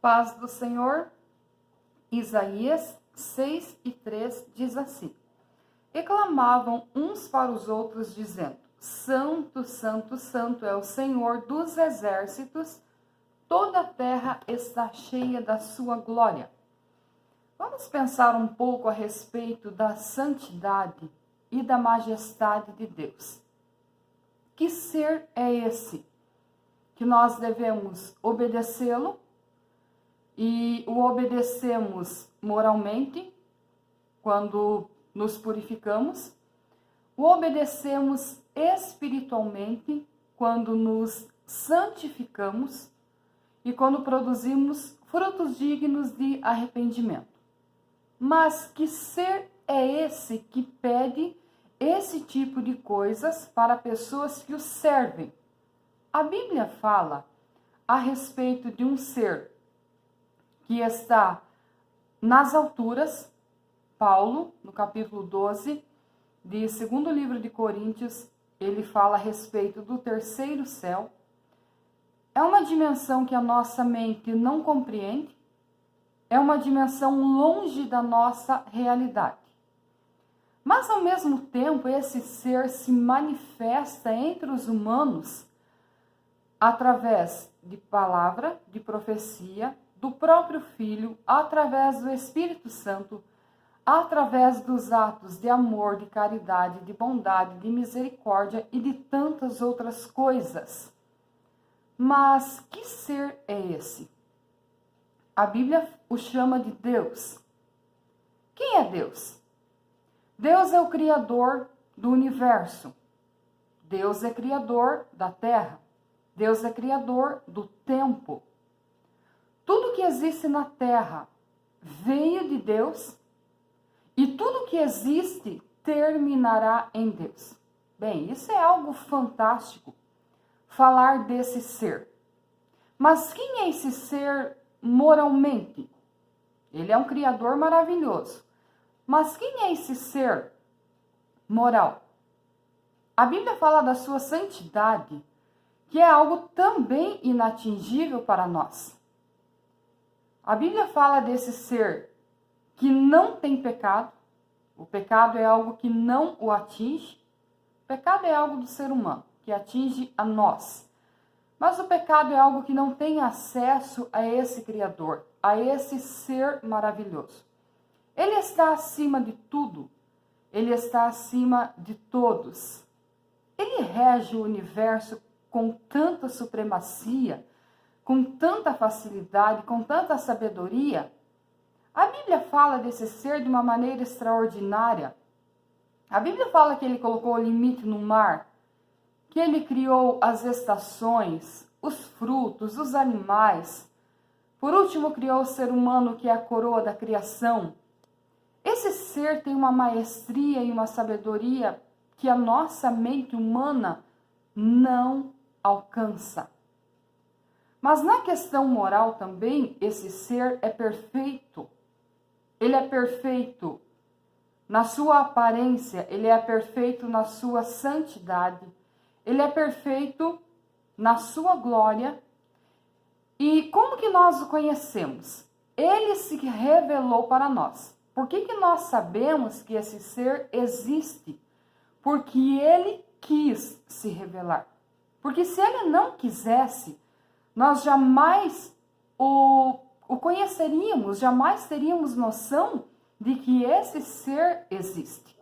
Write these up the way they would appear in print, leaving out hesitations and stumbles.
Paz do Senhor. Isaías 6:3 diz assim: E clamavam uns para os outros, dizendo: Santo, Santo, Santo é o Senhor dos exércitos, toda a terra está cheia da sua glória. Vamos pensar um pouco a respeito da santidade e da majestade de Deus. Que ser é esse que nós devemos obedecê-lo? E o obedecemos moralmente, quando nos purificamos. O obedecemos espiritualmente, quando nos santificamos e quando produzimos frutos dignos de arrependimento. Mas que ser é esse que pede esse tipo de coisas para pessoas que o servem? A Bíblia fala a respeito de um ser que está nas alturas. Paulo, no capítulo 12, de segundo livro de Coríntios, ele fala a respeito do terceiro céu. É uma dimensão que a nossa mente não compreende, é uma dimensão longe da nossa realidade. Mas, ao mesmo tempo, esse ser se manifesta entre os humanos através de palavra, de profecia, do próprio Filho, através do Espírito Santo, através dos atos de amor, de caridade, de bondade, de misericórdia e de tantas outras coisas. Mas que ser é esse? A Bíblia o chama de Deus. Quem é Deus? Deus é o Criador do universo. Deus é Criador da terra. Deus é Criador do tempo. Tudo que existe na terra veio de Deus e tudo que existe terminará em Deus. Bem, isso é algo fantástico, falar desse ser. Mas quem é esse ser moralmente? Ele é um Criador maravilhoso. Mas quem é esse ser moral? A Bíblia fala da sua santidade, que é algo também inatingível para nós. A Bíblia fala desse ser que não tem pecado. O pecado é algo que não o atinge. O pecado é algo do ser humano, que atinge a nós. Mas o pecado é algo que não tem acesso a esse Criador, a esse ser maravilhoso. Ele está acima de tudo. Ele está acima de todos. Ele rege o universo com tanta supremacia, com tanta facilidade, com tanta sabedoria. A Bíblia fala desse ser de uma maneira extraordinária. A Bíblia fala que ele colocou o limite no mar, que ele criou as estações, os frutos, os animais. Por último, criou o ser humano, que é a coroa da criação. Esse ser tem uma maestria e uma sabedoria que a nossa mente humana não alcança. Mas na questão moral também, esse ser é perfeito. Ele é perfeito na sua aparência, ele é perfeito na sua santidade, ele é perfeito na sua glória. E como que nós o conhecemos? Ele se revelou para nós. Por que nós sabemos que esse ser existe? Porque ele quis se revelar. Porque se ele não quisesse, nós jamais o conheceríamos, jamais teríamos noção de que esse ser existe.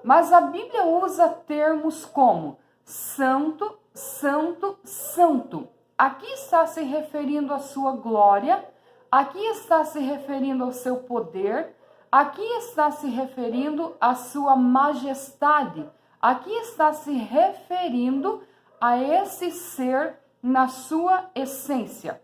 Mas a Bíblia usa termos como santo, santo, santo. Aqui está se referindo à sua glória, aqui está se referindo ao seu poder, aqui está se referindo à sua majestade, aqui está se referindo a esse ser na sua essência.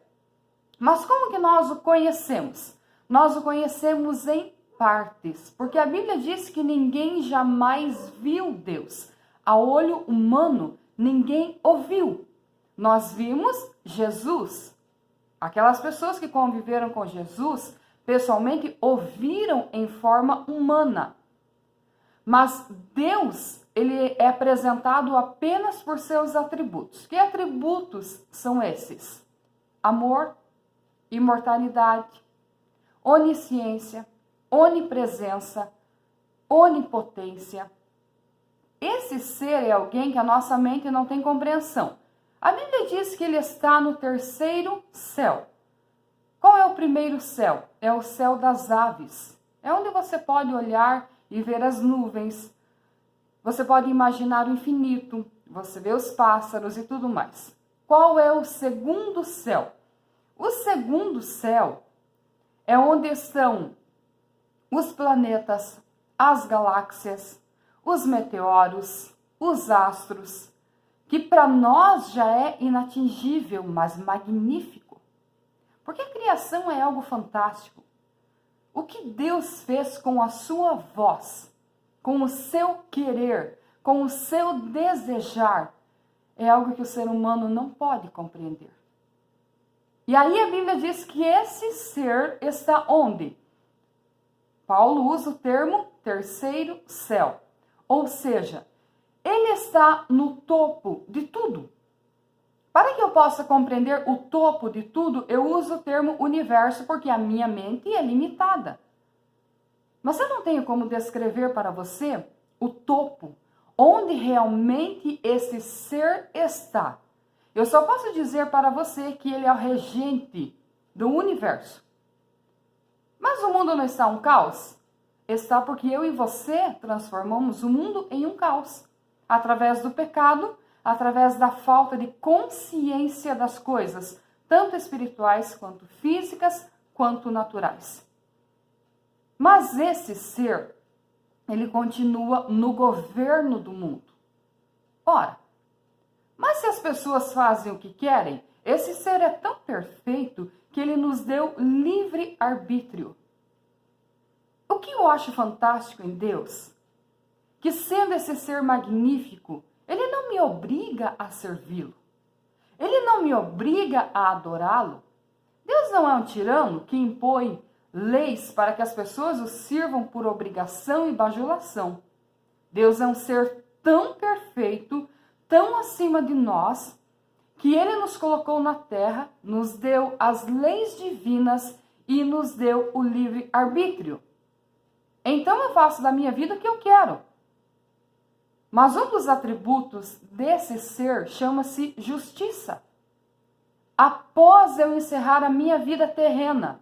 Mas como que nós o conhecemos? Nós o conhecemos em partes, porque a Bíblia diz que ninguém jamais viu Deus. A olho humano, ninguém o viu. Nós vimos Jesus. Aquelas pessoas que conviveram com Jesus, pessoalmente, o viram em forma humana. Mas Deus, ele é apresentado apenas por seus atributos. Que atributos são esses? Amor imortalidade, onisciência, onipresença, onipotência. Esse ser é alguém que a nossa mente não tem compreensão. A Bíblia diz que ele está no terceiro céu. Qual é o primeiro céu? É o céu das aves. É onde você pode olhar e ver as nuvens. Você pode imaginar o infinito. Você vê os pássaros e tudo mais. Qual é o segundo céu? O segundo céu é onde estão os planetas, as galáxias, os meteoros, os astros, que para nós já é inatingível, mas magnífico. Porque a criação é algo fantástico. O que Deus fez com a sua voz, com o seu querer, com o seu desejar, é algo que o ser humano não pode compreender. E aí a Bíblia diz que esse ser está onde? Paulo usa o termo terceiro céu. Ou seja, ele está no topo de tudo. Para que eu possa compreender o topo de tudo, eu uso o termo universo, porque a minha mente é limitada. Mas eu não tenho como descrever para você o topo, onde realmente esse ser está. Eu só posso dizer para você que ele é o regente do universo. Mas o mundo não está um caos? Está porque eu e você transformamos o mundo em um caos. Através do pecado, através da falta de consciência das coisas, tanto espirituais, quanto físicas, quanto naturais. Mas esse ser, ele continua no governo do mundo. Ora, mas se as pessoas fazem o que querem, esse ser é tão perfeito que ele nos deu livre arbítrio. O que eu acho fantástico em Deus? Que sendo esse ser magnífico, ele não me obriga a servi-lo. Ele não me obriga a adorá-lo. Deus não é um tirano que impõe leis para que as pessoas o sirvam por obrigação e bajulação. Deus é um ser tão perfeito, tão acima de nós, que ele nos colocou na terra, nos deu as leis divinas e nos deu o livre arbítrio. Então eu faço da minha vida o que eu quero. Mas um dos atributos desse ser chama-se justiça. Após eu encerrar a minha vida terrena,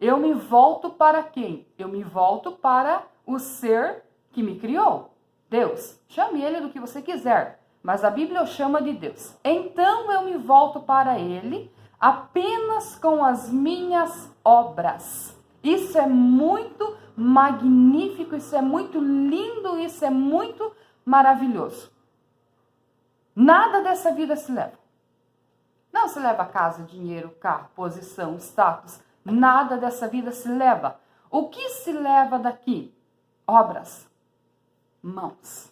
eu me volto para quem? Eu me volto para o ser que me criou. Deus. Chame ele do que você quiser, mas a Bíblia o chama de Deus. Então eu me volto para ele apenas com as minhas obras. Isso é muito magnífico, isso é muito lindo, isso é muito maravilhoso. Nada dessa vida se leva. Não se leva casa, dinheiro, carro, posição, status. Nada dessa vida se leva. O que se leva daqui? Obras. Mãos.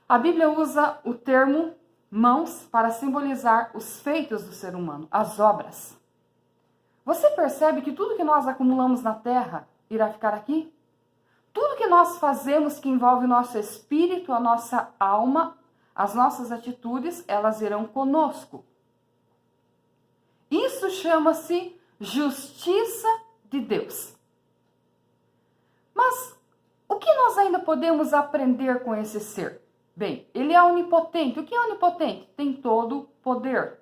A Bíblia usa o termo mãos para simbolizar os feitos do ser humano, as obras. Você percebe que tudo que nós acumulamos na terra irá ficar aqui? Tudo que nós fazemos que envolve o nosso espírito, a nossa alma, as nossas atitudes, elas irão conosco. Isso chama-se justiça de Deus. Mas o que nós ainda podemos aprender com esse ser? Bem, ele é onipotente. O que é onipotente? Tem todo poder.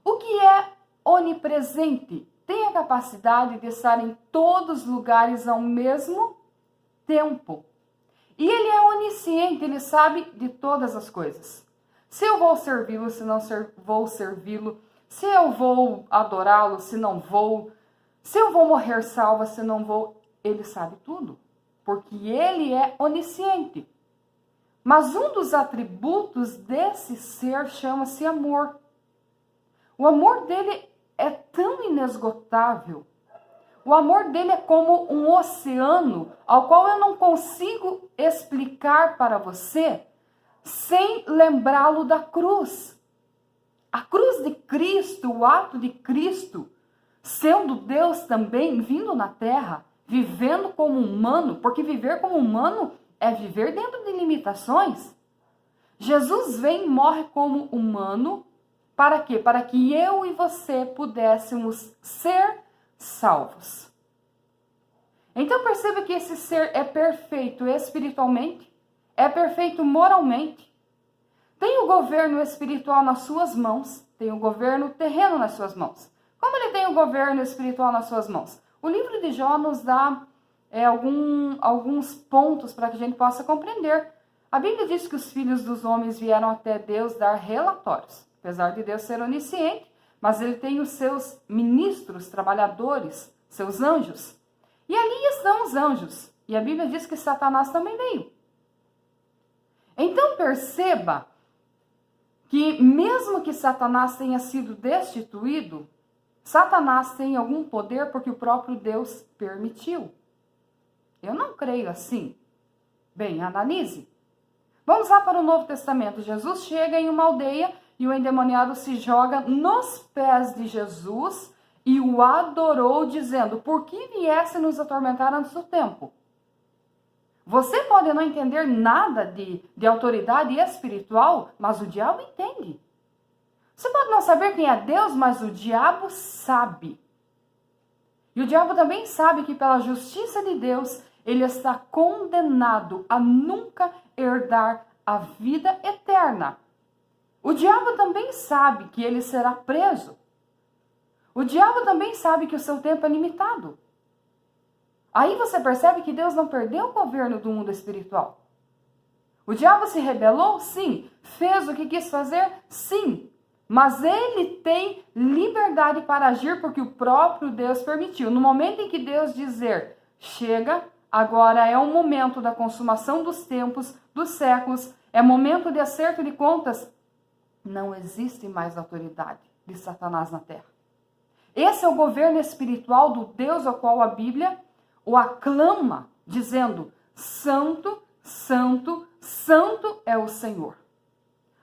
O que é onipresente? Tem a capacidade de estar em todos os lugares ao mesmo tempo. E ele é onisciente, ele sabe de todas as coisas. Se eu vou servi-lo, se não vou servi-lo, se eu vou adorá-lo, se não vou, se eu vou morrer salva, se não vou, ele sabe tudo, porque ele é onisciente. Mas um dos atributos desse ser chama-se amor. O amor dele é tão inesgotável. O amor dele é como um oceano ao qual eu não consigo explicar para você sem lembrá-lo da cruz. A cruz de Cristo, o ato de Cristo, sendo Deus também vindo na terra, vivendo como humano, porque viver como humano é viver dentro de limitações. Jesus vem e morre como humano Para quê? Para que eu e você pudéssemos ser salvos. Então perceba que esse ser é perfeito espiritualmente, é perfeito moralmente, tem o governo espiritual nas suas mãos, tem o governo terreno nas suas mãos. Como ele tem o governo espiritual nas suas mãos? O livro de Jó nos dá alguns pontos para que a gente possa compreender. A Bíblia diz que os filhos dos homens vieram até Deus dar relatórios. Apesar de Deus ser onisciente, mas ele tem os seus ministros, trabalhadores, seus anjos. E ali estão os anjos. E a Bíblia diz que Satanás também veio. Então perceba que mesmo que Satanás tenha sido destituído, Satanás tem algum poder porque o próprio Deus permitiu. Eu não creio assim. Bem, analise. Vamos lá para o Novo Testamento. Jesus chega em uma aldeia e o endemoniado se joga nos pés de Jesus e o adorou, dizendo: por que viesse nos atormentar antes do tempo? Você pode não entender nada de autoridade espiritual, mas o diabo entende. Você pode não saber quem é Deus, mas o diabo sabe. E o diabo também sabe que pela justiça de Deus, ele está condenado a nunca herdar a vida eterna. O diabo também sabe que ele será preso. O diabo também sabe que o seu tempo é limitado. Aí você percebe que Deus não perdeu o governo do mundo espiritual. O diabo se rebelou? Sim. Fez o que quis fazer? Sim. Mas ele tem liberdade para agir porque o próprio Deus permitiu. No momento em que Deus dizer, chega, agora é o momento da consumação dos tempos, dos séculos, é momento de acerto de contas, não existe mais autoridade de Satanás na terra. Esse é o governo espiritual do Deus ao qual a Bíblia o aclama, dizendo, santo, santo, santo é o Senhor.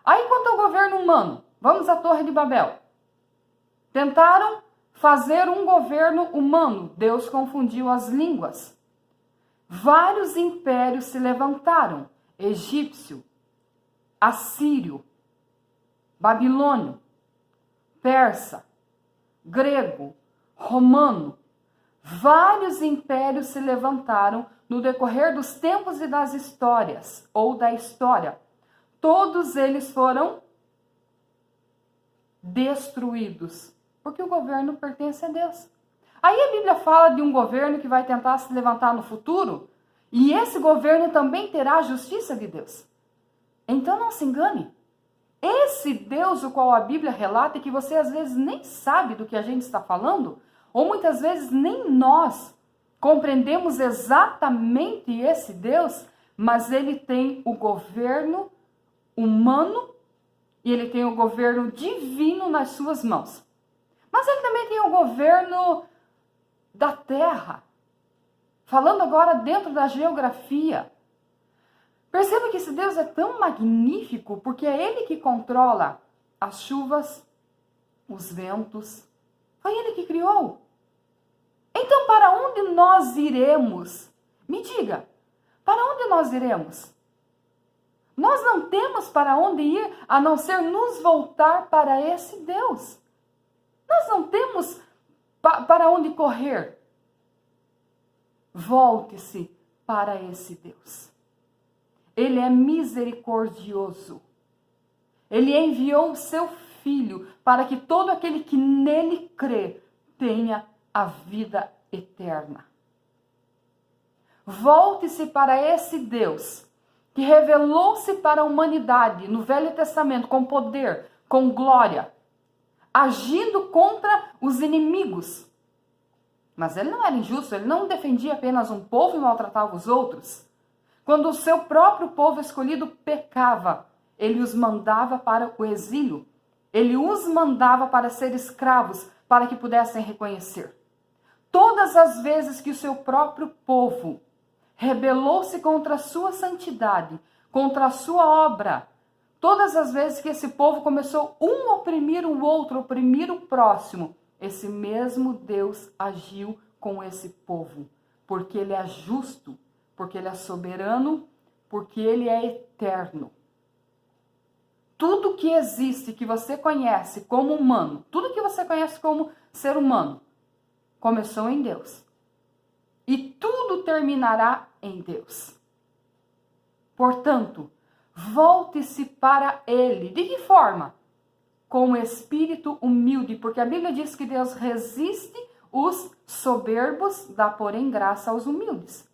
Aí quanto ao governo humano, vamos à Torre de Babel. Tentaram fazer um governo humano, Deus confundiu as línguas. Vários impérios se levantaram, egípcio, assírio, babilônio, persa, grego, romano. Vários impérios se levantaram no decorrer dos tempos e das histórias, ou da história. Todos eles foram destruídos, porque o governo pertence a Deus. Aí a Bíblia fala de um governo que vai tentar se levantar no futuro, e esse governo também terá a justiça de Deus. Então não se engane. Esse Deus o qual a Bíblia relata e que você às vezes nem sabe do que a gente está falando, ou muitas vezes nem nós compreendemos exatamente esse Deus, mas ele tem o governo humano e ele tem o governo divino nas suas mãos. Mas ele também tem o governo da terra. Falando agora dentro da geografia. Perceba que esse Deus é tão magnífico porque é ele que controla as chuvas, os ventos. Foi ele que criou. Então, para onde nós iremos? Me diga, para onde nós iremos? Nós não temos para onde ir, a não ser nos voltar para esse Deus. Nós não temos para onde correr. Volte-se para esse Deus. Ele é misericordioso. Ele enviou o seu Filho para que todo aquele que nele crê tenha a vida eterna. Volte-se para esse Deus que revelou-se para a humanidade no Velho Testamento com poder, com glória, agindo contra os inimigos. Mas ele não era injusto, ele não defendia apenas um povo e maltratava os outros. Quando o seu próprio povo escolhido pecava, ele os mandava para o exílio. Ele os mandava para ser escravos, para que pudessem reconhecer. Todas as vezes que o seu próprio povo rebelou-se contra a sua santidade, contra a sua obra, todas as vezes que esse povo começou um a oprimir o outro, oprimir o próximo, esse mesmo Deus agiu com esse povo, porque ele é justo, porque ele é soberano, porque ele é eterno. Tudo que existe, que você conhece como humano, tudo que você conhece como ser humano, começou em Deus. E tudo terminará em Deus. Portanto, volte-se para Ele. De que forma? Com um espírito humilde, porque a Bíblia diz que Deus resiste os soberbos, dá porém graça aos humildes.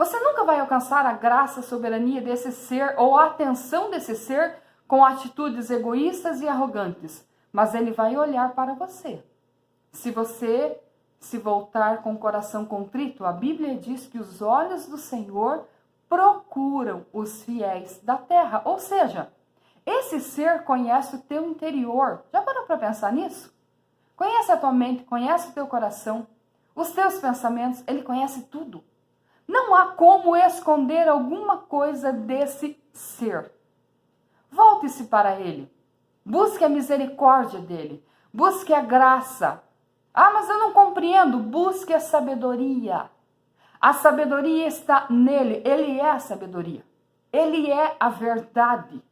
Você nunca vai alcançar a graça, a soberania desse ser ou a atenção desse ser com atitudes egoístas e arrogantes, mas ele vai olhar para você. Se você se voltar com o coração contrito, a Bíblia diz que os olhos do Senhor procuram os fiéis da terra, ou seja, esse ser conhece o teu interior. Já parou para pensar nisso? Conhece a tua mente, conhece o teu coração, os teus pensamentos, ele conhece tudo. Não há como esconder alguma coisa desse ser. Volte-se para ele. Busque a misericórdia dele. Busque a graça. Ah, mas eu não compreendo. Busque a sabedoria. A sabedoria está nele. Ele é a sabedoria. Ele é a verdade.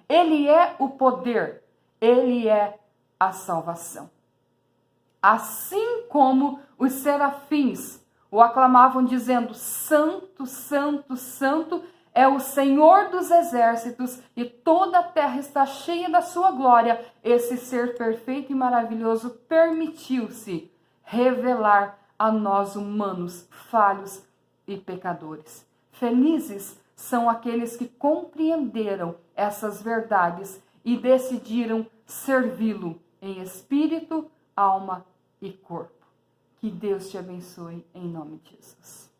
Ele é o poder. Ele é a salvação. Assim como os serafins o aclamavam dizendo: Santo, Santo, Santo é o Senhor dos exércitos e toda a terra está cheia da sua glória. Esse ser perfeito e maravilhoso permitiu-se revelar a nós humanos, falhos e pecadores. Felizes são aqueles que compreenderam essas verdades e decidiram servi-lo em espírito, alma e corpo. Que Deus te abençoe em nome de Jesus.